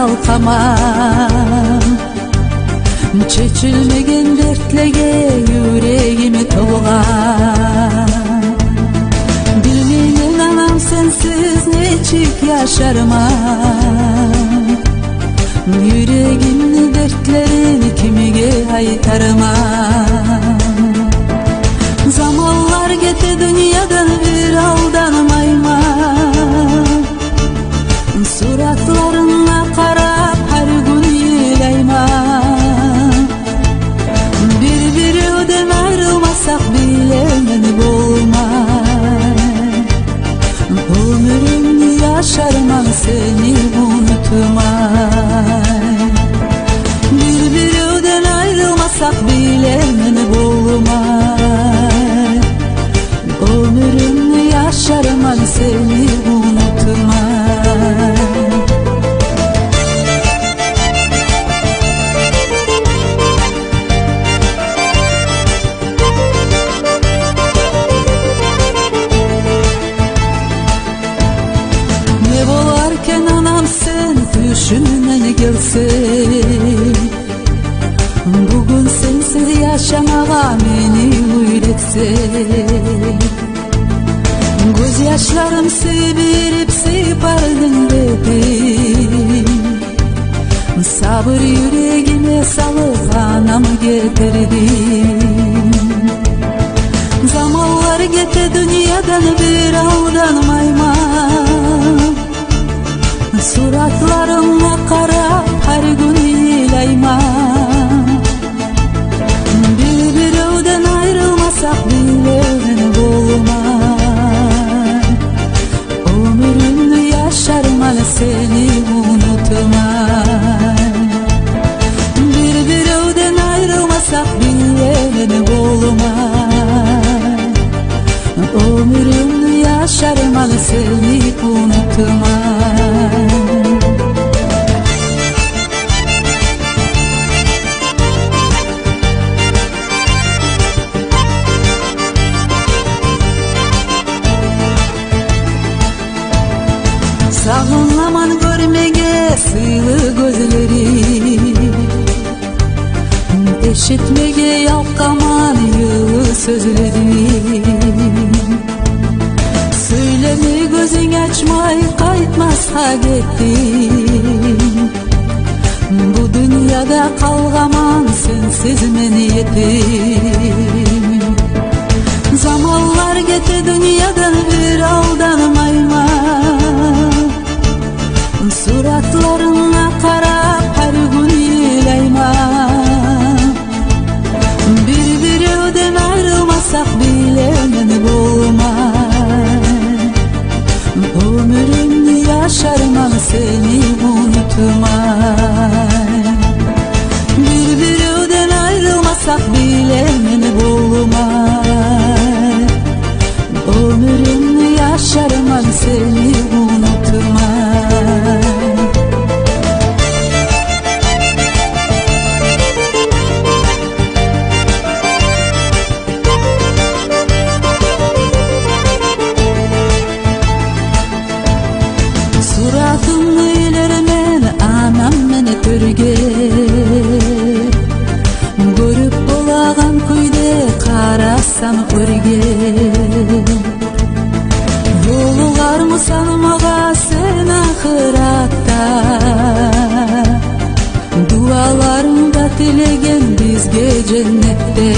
kalkamam. Çeçilmegen dertlege yüreğimi tolgan. Bilmeyen anam sensiz nechik yaşarmam. Yüreğimni dertlerini kimiga aytarmam. Zamonlar kete dünyadan bir aldanmayman. Suratlarına qarab her gün yeylayman. Bir-biriden ayrılmasak bile meni bolmay. Ömrümni yaşarman seni unutmay. Bir-biriden ayrılmasak bile meni bolmay. Ömrümni yaşarman seni unutmay. Ne bolarken anam sen düşünmene gelsin. Bugün sensiz yaşamağa meni uyretsin. Göz yaşlarım sevirip sıypardın dedim. Sabır yüreğime salıp anamı getirdim. Zamanlar gete dünyadan bir aldanmayman. Suratlarına qarab her gün yeylayman. Bir-birinden ayrılmasak bile bolmay. Ömrümni yaşarman seni unutmay. Bir-birinden ayrılmasak bile bolmay. Ömrümni yaşarman seni unutmay. Sağınlaman görmege sığlı gözleri. Eşitmege yalkaman yılı sözleri. Söyleme gözün açmay kaytmasha gittim. Bu dünyada kalgaman sensiz meni yetim. Zamanlar gete dünyadan bir aldanmayman. Suratlarına qarab her gün yeylayman. Bir-birinden ayrılmasak bile meni bolmay. Ömrümni yaşarman seni unutmay. Bir-birinden ayrılmasak bile meni bolmay. Ömrümni yaşarman seni unutmay. Suratımni ilermen anam meni törger. Görüp bolagan kuyde qarasam örger. Yolularmısan maga sen ahiratda. Dualarımda tilegen bizge cennette.